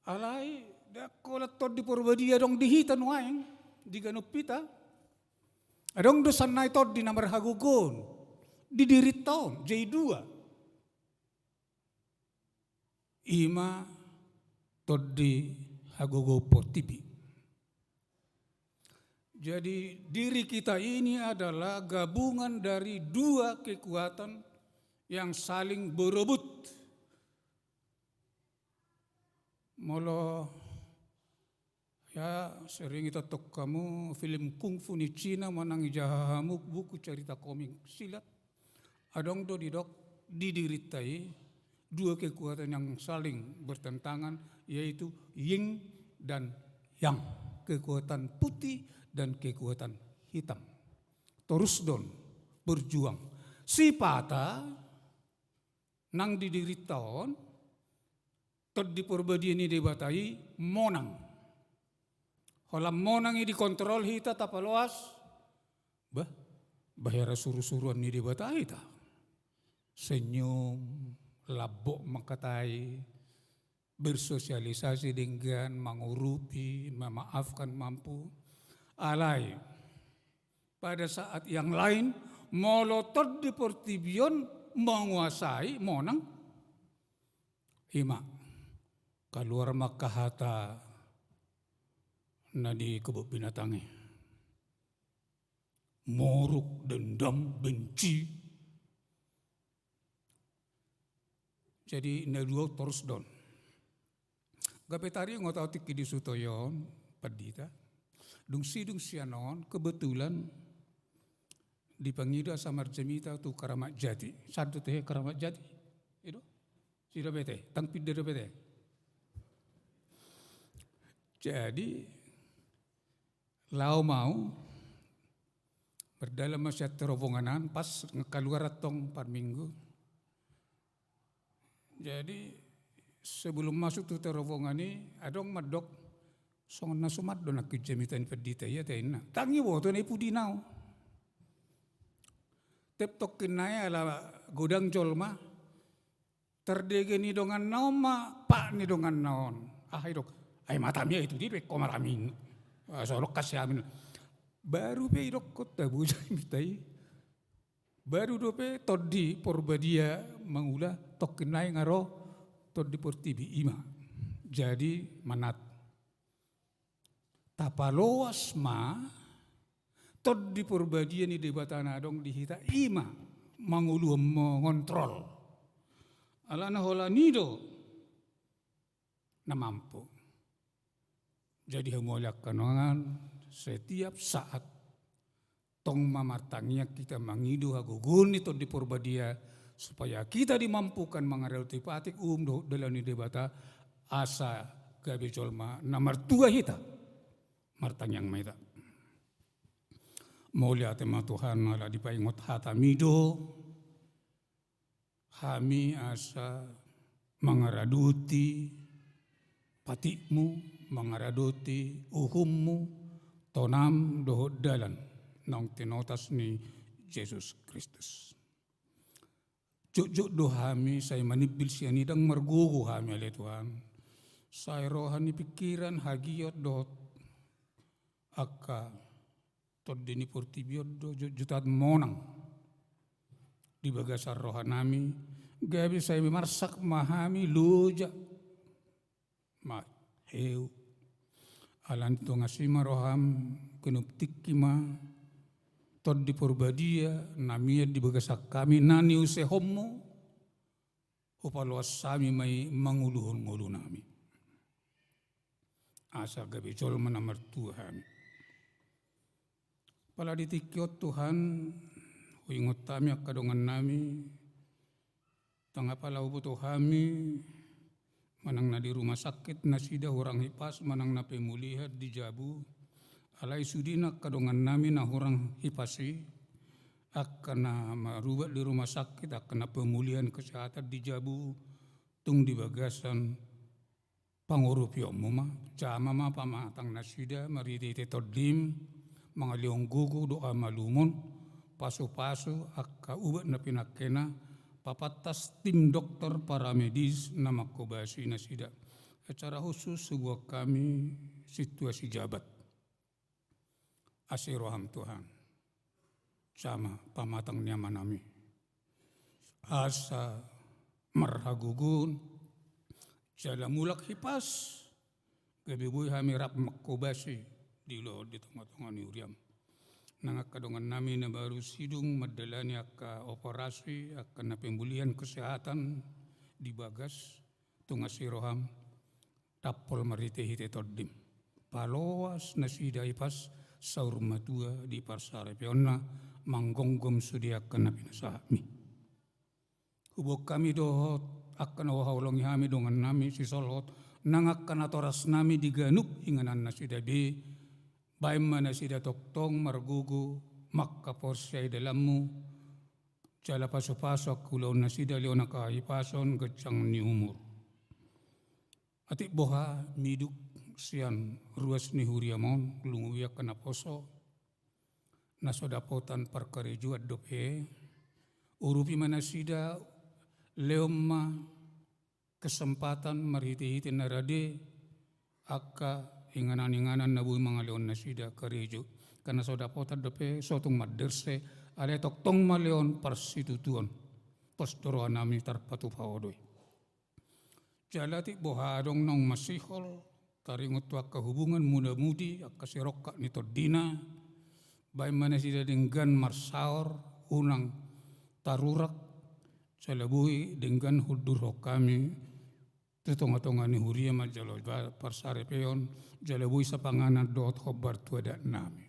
alai dakola tod di perbadia dong dihita nuaing di ganupita adong dosan na tod di namar hagogon di dirit taon J2 ima todi hagogo portibi. Jadi diri kita ini adalah gabungan dari dua kekuatan yang saling berebut. Molo ya sering kita tok kamu film kungfu ni Cina manang jahahamuk buku cerita komik silat. Adong do didok didiritai dua kekuatan yang saling bertentangan yaitu yin dan yang, kekuatan putih dan kekuatan hitam. Terus don berjuang. Si pata nang didiri tahun tod di perbadian ini dibatai monang. Holam monang ini dikontrol hita tapaloas. Bahaya suruh-suruan ini dibatai ta. Senyum labok makatai, bersosialisasi dengan mengurupi, memaafkan mampu. Alai, pada saat yang lain, molotod di pertibion menguasai monang. Hima, keluar makahata na di kebun binatangi. Moruk, dendam, benci. Jadi dua terus don. Gapetari ngotau tiki di sutoyon padita. Dung sianon kebetulan dipanggil sama Jamita tu Karamat Jati. Satu teh Karamat Jati. Itu sira bete, tang pidda bete. Jadi lau mau berdalam masyarakat terowonganan pas ngekaluar tong par minggu. Jadi sebelum masuk tu terowongan ini adong madok songon nasumat do nak kejamitan pedita ya taina. Tangi wo to ne pudinau. Tep tok kinaya ala godang jolma terdege ni dongan naon ma pak ni dongan naon. Ah idok ay matamia itu di komaramin. Solok kasih amin. Baru pe idok kota bujai mitai. Baru dope todi porbadia mangula tokenai ngaro todi portibi ima. Jadi manat. Tapaloas ma todi porbadia ni debatana dong dihita ima mangulu mengontrol. Alana hola nido na mampu. Jadi hamolak kanongan setiap saat tong mamartangnya kita mangidu hagugun itu di porbadia supaya kita dimampukan mengarel tipatik dalam debata asa gabe colma nomor 2 hita martang yang maita mulia tema Tuhan ala dipaingot hata mido kami asa mangaraduti patikmu mangaraduti uhummu tonam dohot dalan nong tinotas ni Yesus Kristus. Juk dohami saya manibil sianidang margugu hami ale Tuhan. Saya rohani pikiran hagiot dohot akka todini portibiot do jutat monang di bagasar rohanami gabi saya marsak mahami luja ma heu alan to ngasima roham kenuptik kima tod di porbadia namia di bagasak kami nani use homo upaloas sami mai manguluhon ngulu nami asa gabi col manamar Tuhan pala ditikyot Tuhan huingot kami akadongan nami tangga pala ubuto kami manang na di rumah sakit na sida orang hipas manang na pemulihat di Jabu alai sudina kadongan nami na orang hipasi akan na marubah di rumah sakit akan na pemulihan kesehatan di Jabu tung di bagasan pangurupyo muma jama ma pamatang na sida mariti tetodim mga liong gugu doa malumon paso-paso akka ubat na pinakena papatas tim dokter para medis na makobasi na sida. Secara khusus sebuah kami situasi jabat. Asiroham Tuhan. Sama pamatang nyaman nami. Asa marhagugun. Jala mulak hipas. Gabibuy kami rap makobasi. Di lo di tengah-tengah ni uriam. Nangakadongan nami na baru sidung madalani akka operasi akan na pemulihan kesehatan di bagas tungasiroham tapol marite-hite toddim paloas na sida ipas saur matua di parsare peonna manggonggom sudi akan na pinasami hubok kami dohot akan wahawlongi kami dongan nami sisolhot nangakkan atoras nami diganuk inganan na sida be baim mana sida toktong margugu makkaporsay dalammu jala paso-paso kulaw na sida leon nakahipason gacang ni umur atik boha miduk sian ruas ni huriamon lunguyak kana poso nasodapotan parkarejuat dope urupi mana sida leomma kesempatan marhiti-hiti narade akka inganan-inganan na buhay mga leon na sida karejo kana sodapotan dope sotong maderse ale toktong maleon parsitutuan pastoroan nami tarpatu paodoy jalati bohadong nong masihol taringot wak hubungan muda-mudi akasirokka nito dina bay mana sida denggan marsaor unang tarurak salabuhi denggan hudur kami tetong-tongan ni huria majalo parsare peon jalabui sa panganan doot hobar tuada nami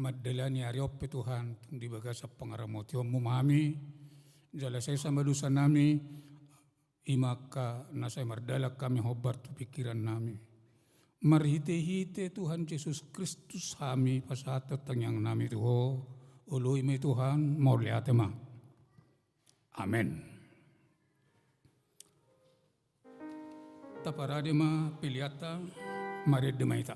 madalani ariop Tuhan tung dibaga sa pangaramot yung mumami jala saya sama dosa nami imaka nasay mardalak kami hobar tu pikiran nami marhite-hite Tuhan Yesus Kristus kami pasatot tangyang nami tuho uluy may Tuhan mauliate ma amen. Taparadima piliata marid demaita.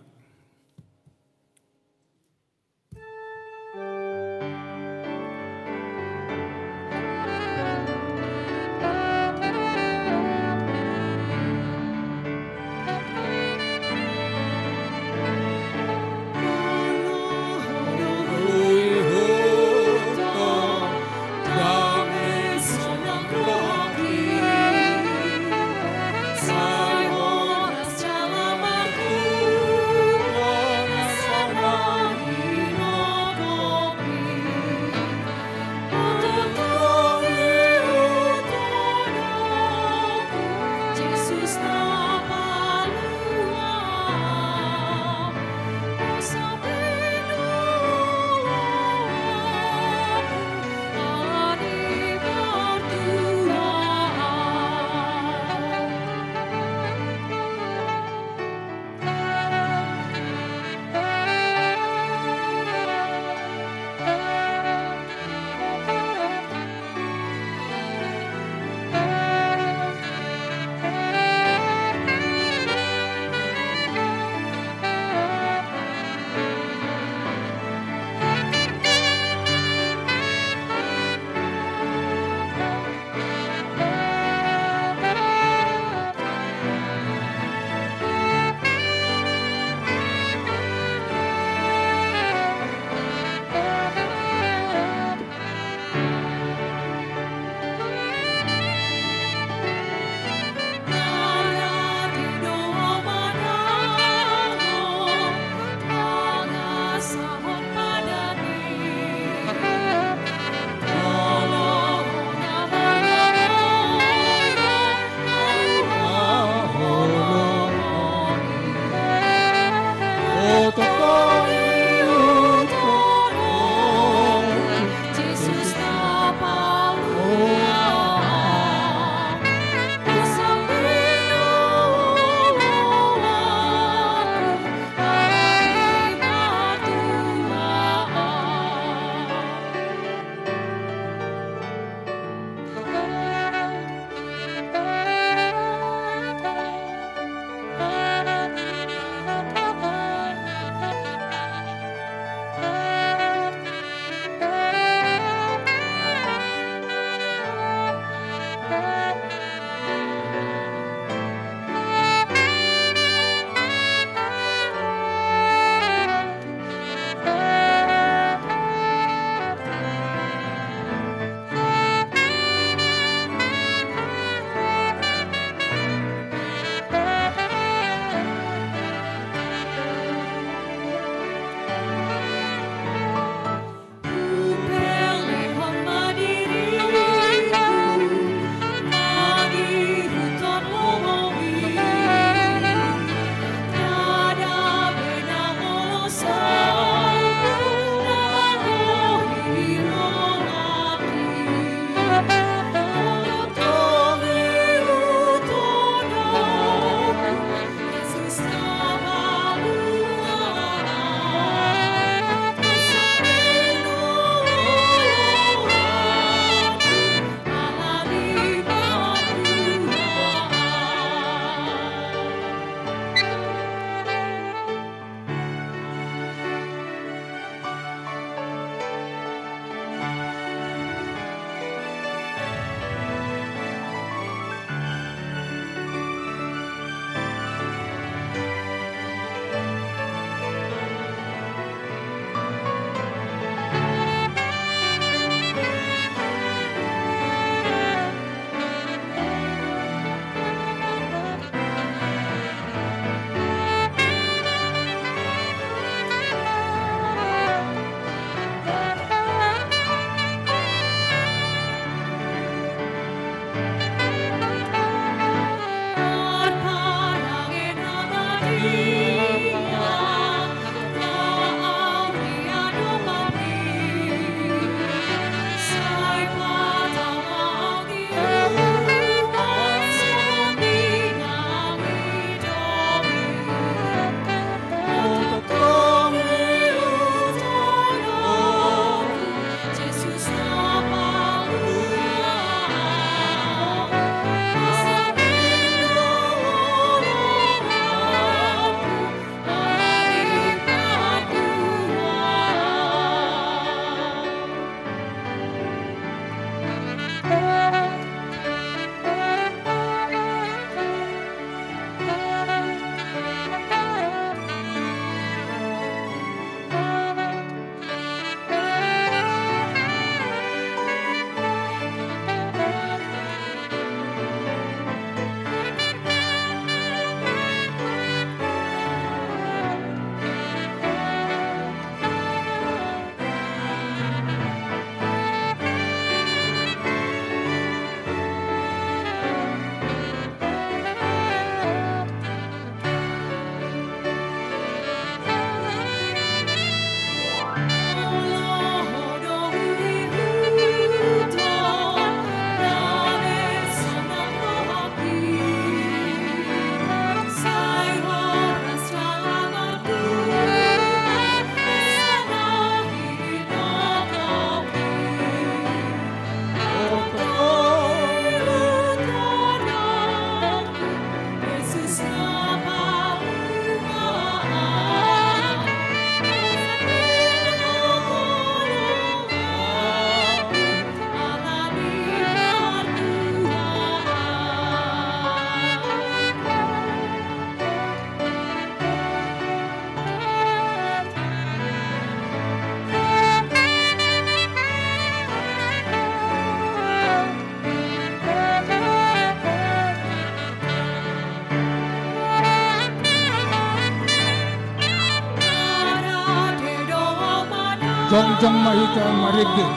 jongjong mahita marigde.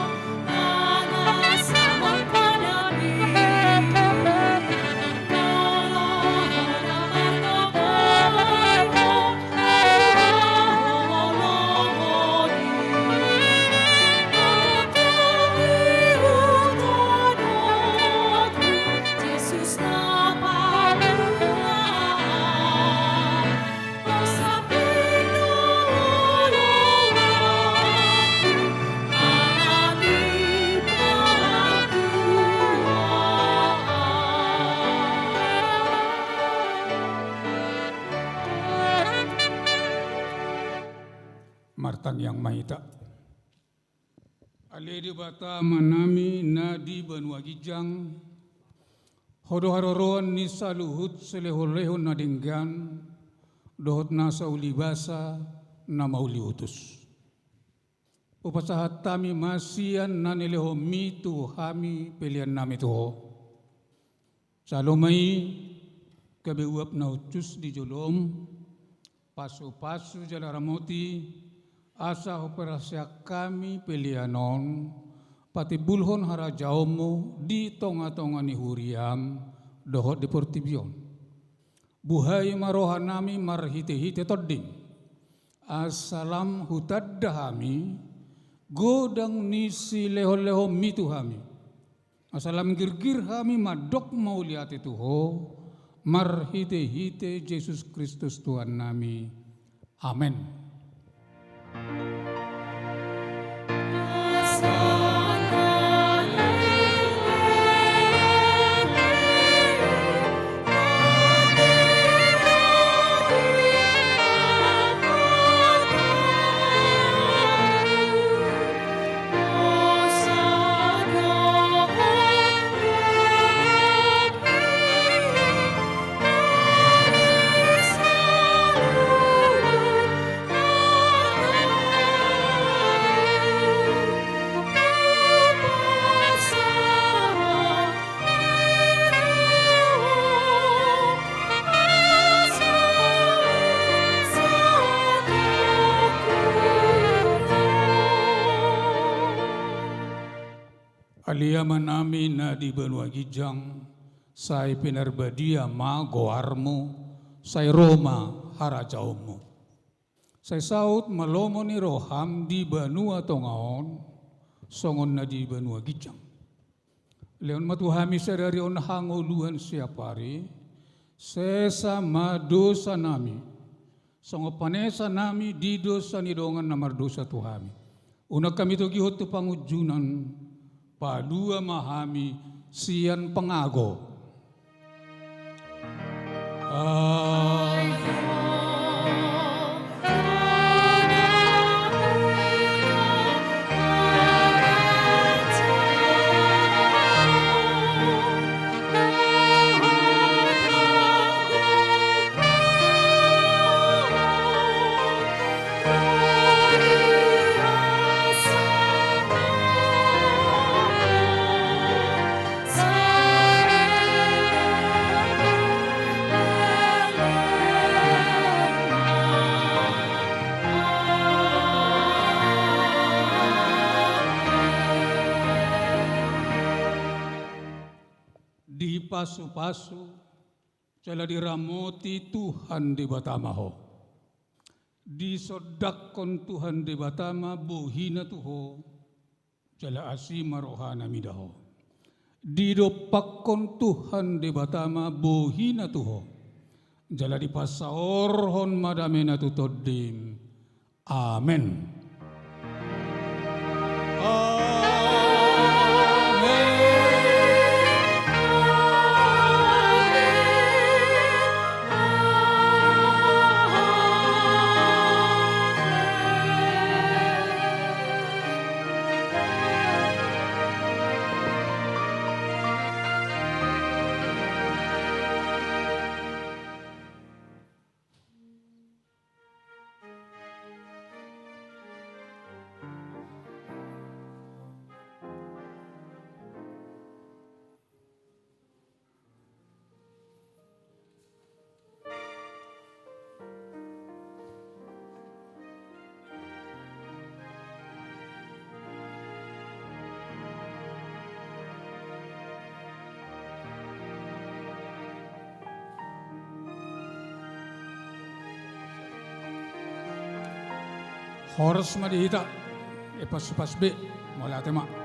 Martang yang mahita. Aledi bata manami nadi banua gijang. Hodo haroroan ni saluhut seleho-leho nadinggan. Dohot nasa ulibasa na mauli utus. Upasahat tami masian nanileho mitu hami pilihan nami tuho. Salomai kabeuap na utus di jolom. Pasu-pasu jalaramoti. Asa operasya kami pilihanon, pati bulhon harajaomu di tonga-tonga ni huriam, dohot di portibion. Buhay maroha nami marhite-hite toding. Asalam hutaddahami, godang nisi leho-leho mitu hami. Asalam girgir hami madok mauliati tuho, marhite-hite Yesus Kristus Tuhan nami. Amin. Aliaman namin na di banua gijang, say pinarbadia magoarmo, say Roma harajaomo. Say saut malomo ni roham di banua tongaon, songon na di banua gijang. Leon matuhami sa dari on hangoluhan siapari, sesa madosa nami, songo panesa nami di dosa ni dongan na mardosa tuhami. Una kami to gihot to pangujunan, padua mahami sian pengago. Di pasu-pasu, cala diramoti Tuhan di batamaho. Di sodakon Tuhan di batama buhina tuho, cala asima rohana midaho. Di dopakon Tuhan di batama buhina tuho, jala di pasaorhon madamena tutodim. Amen. Horas madihita. Ipas be. Mula tema.